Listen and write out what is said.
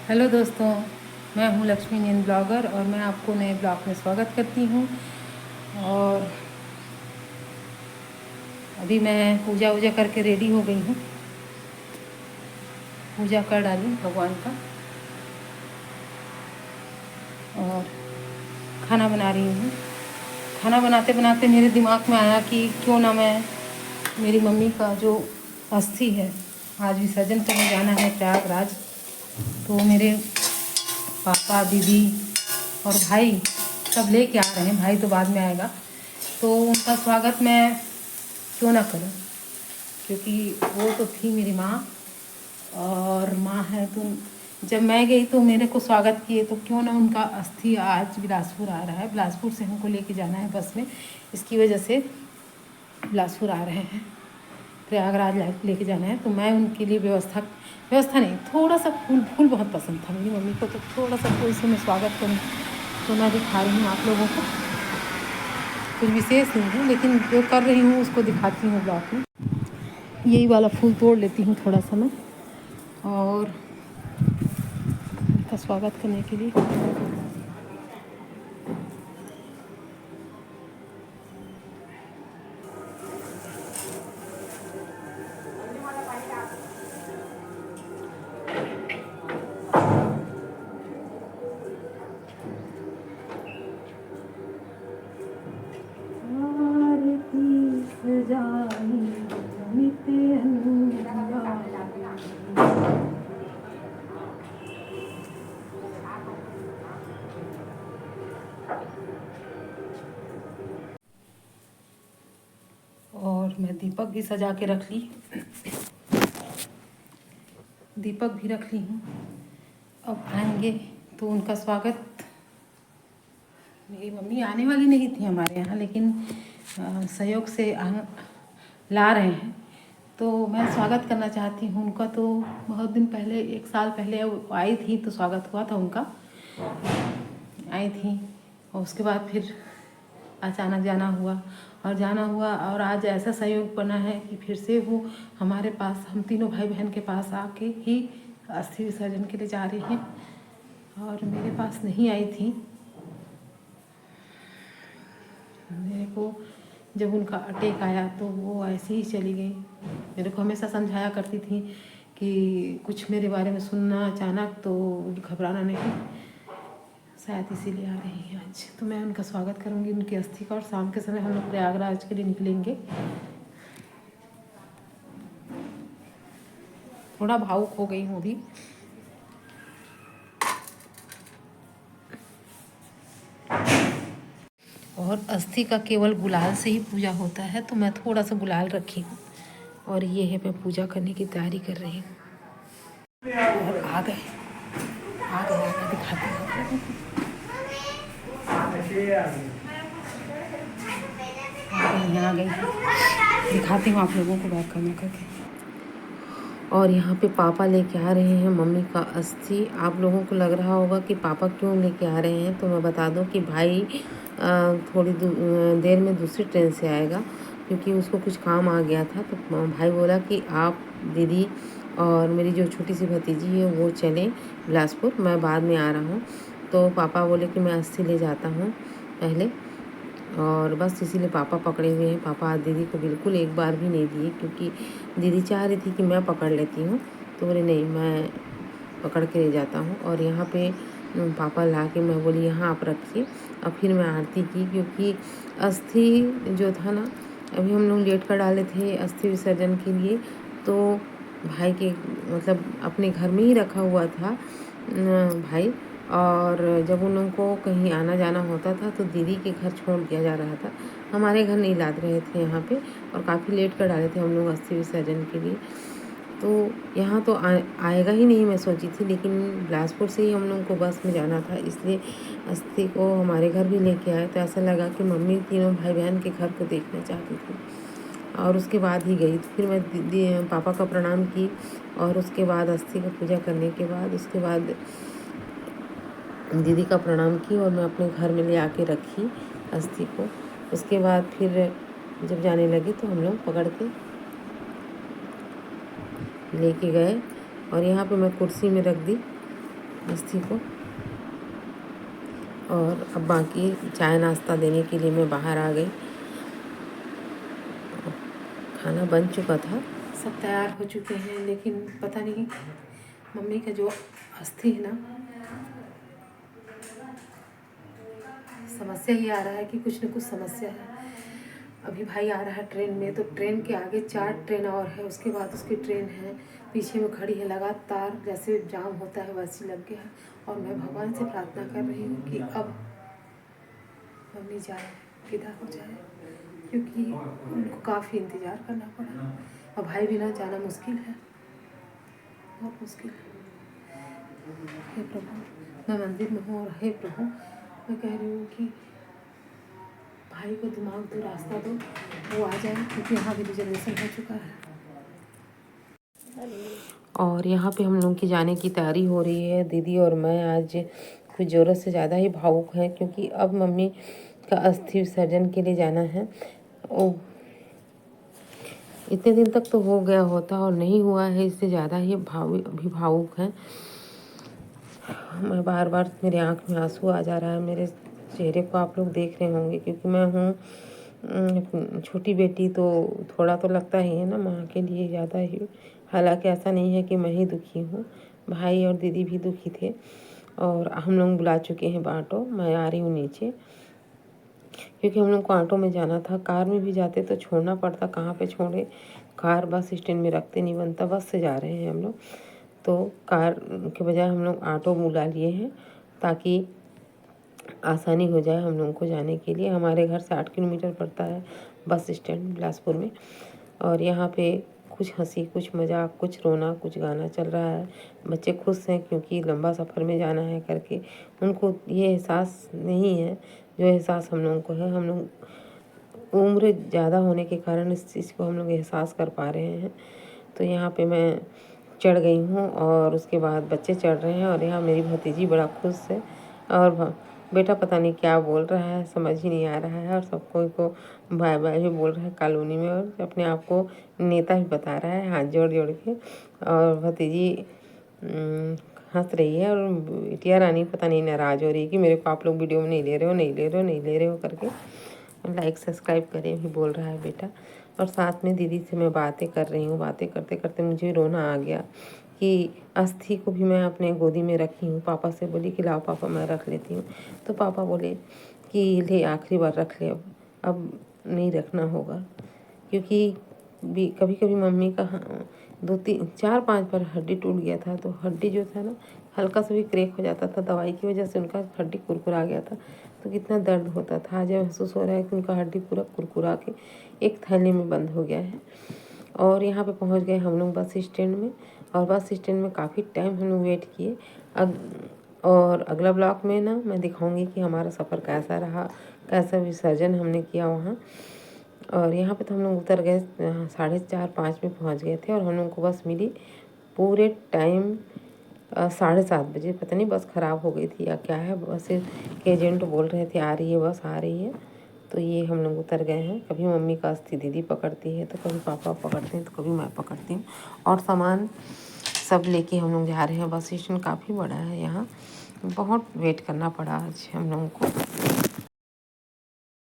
Hello दोस्तों, मैं हूं लक्ष्मी नींद ब्लॉगर और मैं आपको नए ब्लॉग में स्वागत करती हूं। और अभी मैं पूजा वूजा करके रेडी हो गई हूं। पूजा कर डाली भगवान का और खाना बना रही हूं। खाना बनाते बनाते मेरे दिमाग में आया कि क्यों ना मैं मेरी मम्मी का जो अस्थि है, आज विसर्जन करने जाना है प्रयागराज। तो मेरे पापा, दीदी और भाई सब लेके आ रहे हैं। भाई तो बाद में आएगा, तो उनका स्वागत मैं क्यों ना करूं, क्योंकि वो तो थी मेरी माँ और माँ है। तो जब मैं गई तो मेरे को स्वागत किए, तो क्यों ना उनका अस्थि आज बिलासपुर आ रहा है। बिलासपुर से हमको लेके जाना है बस में, इसकी वजह से बिलासपुर आ रहे हैं। प्रयागराज लेके जाना है, तो मैं उनके लिए व्यवस्था नहीं, थोड़ा सा फूल बहुत पसंद था मेरी मम्मी को, तो थोड़ा सा फूल से मैं स्वागत करूँ। तो मैं दिखा रही हूँ आप लोगों को। कुछ विशेष नहीं है, लेकिन जो कर रही हूँ उसको दिखाती हूँ ब्लॉग में। यही वाला फूल तोड़ लेती हूँ थोड़ा सा मैं, और उनका स्वागत करने के लिए। और मैं दीपक भी सजा के रख ली, दीपक भी रख ली हूँ। अब आएंगे तो उनका स्वागत। मेरी मम्मी आने वाली नहीं थी हमारे यहाँ, लेकिन सहयोग से ला रहे हैं, तो मैं स्वागत करना चाहती हूँ उनका। तो बहुत दिन पहले, 1 साल पहले वो आई थी, तो स्वागत हुआ था उनका। आई थी और उसके बाद फिर अचानक जाना हुआ और आज ऐसा सहयोग बना है कि फिर से वो हमारे पास, हम तीनों भाई बहन के पास आके ही अस्थि विसर्जन के लिए जा रही हैं। और मेरे पास नहीं आई थी। मेरे को जब उनका अटैक आया तो वो ऐसे ही चली गई। मेरे को हमेशा समझाया करती थी कि कुछ मेरे बारे में सुनना अचानक तो घबराना नहीं। शायद इसीलिए आ रही है आज। तो मैं उनका स्वागत करूंगी, उनकी अस्थि का। और शाम के समय हम लोग प्रयागराज के लिए निकलेंगे। थोड़ा भावुक हो गई हूँ अभी। और अस्थि का केवल गुलाल से ही पूजा होता है, तो मैं थोड़ा सा गुलाल रखी हूँ। और ये है, मैं पूजा करने की तैयारी कर रही हूँ। और आ गए दिखाती हूँ आप लोगों को। आ गई दिखाती हूँ आप लोगों को बैक करना करके। और यहाँ पे पापा लेके आ रहे हैं मम्मी का अस्थि। आप लोगों को लग रहा होगा कि पापा क्यों लेके आ रहे हैं, तो मैं बता दूँ कि भाई थोड़ी देर में दूसरी ट्रेन से आएगा, क्योंकि उसको कुछ काम आ गया था। तो भाई बोला कि आप, दीदी और मेरी जो छोटी सी भतीजी है वो चलें बिलासपुर, मैं बाद में आ रहा हूँ। तो पापा बोले कि मैं अस्थि ले जाता हूँ पहले, और बस इसीलिए पापा पकड़े हुए हैं। पापा दीदी को बिल्कुल एक बार भी नहीं दिए, क्योंकि दीदी चाह रही थी कि मैं पकड़ लेती हूँ, तो बोले नहीं, मैं पकड़ के ले जाता हूँ। और यहाँ पे पापा ला के, मैं बोली यहाँ आप रखिए। अब फिर मैं आरती की, क्योंकि अस्थि जो था ना, अभी हम लोग लेट कर डाले थे अस्थि विसर्जन के लिए। तो भाई के, मतलब अपने घर में ही रखा हुआ था भाई। और जब उन लोगों को कहीं आना जाना होता था तो दीदी के घर छोड़ दिया जा रहा था, हमारे घर नहीं लाद रहे थे यहाँ पे। और काफ़ी लेट कर डाले थे हम लोग अस्थि विसर्जन के लिए। तो यहाँ तो आएगा ही नहीं मैं सोची थी, लेकिन बिलासपुर से ही हम लोगों को बस में जाना था, इसलिए अस्थि को हमारे घर भी लेके आए। तो ऐसा लगा कि मम्मी तीनों भाई बहन के घर को देखना चाहती थी, और उसके बाद ही गई। तो फिर मैं दीदी पापा का प्रणाम की, और उसके बाद अस्थि का पूजा करने के बाद उसके बाद दीदी का प्रणाम की, और मैं अपने घर में ले आके रखी अस्थि को। उसके बाद फिर जब जाने लगी तो हम लोग पकड़ के लेके गए, और यहाँ पे मैं कुर्सी में रख दी। अस्थि को। और अब बाकी चाय नाश्ता देने के लिए मैं बाहर आ गई। खाना बन चुका था, सब तैयार हो चुके हैं, लेकिन पता नहीं मम्मी का जो अस्थि है ना, समस्या ही आ रहा है कि कुछ न कुछ समस्या है। अभी भाई आ रहा है ट्रेन में, तो ट्रेन के आगे 4 ट्रेन और है, उसके बाद उसकी ट्रेन है, पीछे में खड़ी है, लगातार जैसे जाम होता है वैसे लग गया है। और मैं भगवान से प्रार्थना कर रही हूँ कि अब मम्मी जाए, विदा हो जाए, क्योंकि उनको काफ़ी इंतज़ार करना पड़ा और भाई बिना जाना मुश्किल है, बहुत मुश्किल है। हे प्रभु, मैं मंदिर में हूँ और हे प्रभु मैं कह रही हूँ कि भाई को दिमाग दो, रास्ता दो, वो आ जाए, क्योंकि यहाँ भी रिजर्वेशन हो चुका है। और यहाँ पे हम लोग की जाने की तैयारी हो रही है। दीदी और मैं आज कुछ ज़रूरत से ज़्यादा ही भावुक हैं, क्योंकि अब मम्मी का अस्थि विसर्जन के लिए जाना है। इतने दिन तक तो हो गया होता और नहीं हुआ है, इससे ज़्यादा ही अभी भावुक हैं। मैं बार बार मेरे आँख में आंसू आ जा रहा है। मेरे चेहरे को आप लोग देख रहे होंगे, क्योंकि मैं हूँ छोटी बेटी, तो थोड़ा तो लगता ही है ना माँ के लिए ज़्यादा ही। हालांकि ऐसा नहीं है कि मैं ही दुखी हूँ, भाई और दीदी भी दुखी थे। और हम लोग बुला चुके हैं ऑटो, मैं आ रही हूँ नीचे, क्योंकि हम लोग को ऑटो में जाना था। कार में भी जाते तो छोड़ना पड़ता, कहाँ पे छोड़े, कार बस स्टैंड में रखते नहीं बनता, बस से जा रहे हैं हम लोग। तो कार के बजाय हम लोग ऑटो बुला लिए हैं, ताकि आसानी हो जाए हम लोगों को जाने के लिए। हमारे घर से 8 किलोमीटर पड़ता है बस स्टैंड बिलासपुर में। और यहाँ पे कुछ हंसी, कुछ मजाक, कुछ रोना, कुछ गाना चल रहा है। बच्चे खुश हैं, क्योंकि लंबा सफ़र में जाना है करके। उनको ये एहसास नहीं है जो एहसास हम लोगों को है। हम लोग उम्र ज़्यादा होने के कारण इस चीज़ को हम लोग एहसास कर पा रहे हैं। तो यहाँ पे मैं चढ़ गई हूँ और उसके बाद बच्चे चढ़ रहे हैं, और यहाँ मेरी भतीजी बड़ा खुश है। और बेटा पता नहीं क्या बोल रहा है, समझ ही नहीं आ रहा है। और सबको को बाय बाय भी बोल रहा है कॉलोनी में, और अपने आप को नेता भी बता रहा है हाथ जोड़ जोड़ के। और भतीजी हंस रही है, और बिटिया रानी पता नहीं नाराज़ हो रही है कि मेरे को आप लोग वीडियो में नहीं ले रहे हो, नहीं ले रहे हो, नहीं ले रहे हो करके। लाइक सब्सक्राइब करें भी बोल रहा है बेटा। और साथ में दीदी से मैं बातें कर रही हूँ। बातें करते करते मुझे रोना आ गया कि अस्थि को भी मैं अपने गोदी में रखी हूँ। पापा से बोली कि लाओ पापा मैं रख लेती हूँ। तो पापा बोले कि ले आखिरी बार रख ले, अब नहीं रखना होगा, क्योंकि कभी कभी मम्मी का 2 3 4 5 बार हड्डी टूट गया था। तो हड्डी जो था ना, हल्का सा भी क्रैक हो जाता था, दवाई की वजह से उनका हड्डी कुरकुरा गया था। तो कितना दर्द होता था। आज महसूस हो रहा है कि उनका हड्डी पूरा कुरकुरा के एक थैले में बंद हो गया है। और यहाँ पे पहुँच गए हम लोग बस स्टैंड में। और बस स्टैंड में काफ़ी टाइम हम लोग वेट किए। और अगला ब्लॉग में ना मैं दिखाऊंगी कि हमारा सफ़र कैसा रहा, कैसा विसर्जन हमने किया वहाँ। और यहाँ पे तो हम लोग उतर गए 4:30 5 में पहुँच गए थे। और हम लोग को बस मिली पूरे टाइम 7:30 बजे। पता नहीं बस ख़राब हो गई थी या क्या है, बस के एजेंट बोल रहे थे आ रही है, बस आ रही है। तो ये हम लोग उतर गए हैं। कभी मम्मी का अस्थि दीदी पकड़ती है, तो कभी पापा पकड़ते हैं, तो कभी मैं पकड़ती हूँ। और सामान सब लेके हम लोग जा रहे हैं। बस स्टैंड काफ़ी बड़ा है, यहाँ बहुत वेट करना पड़ा आज हम लोगों को।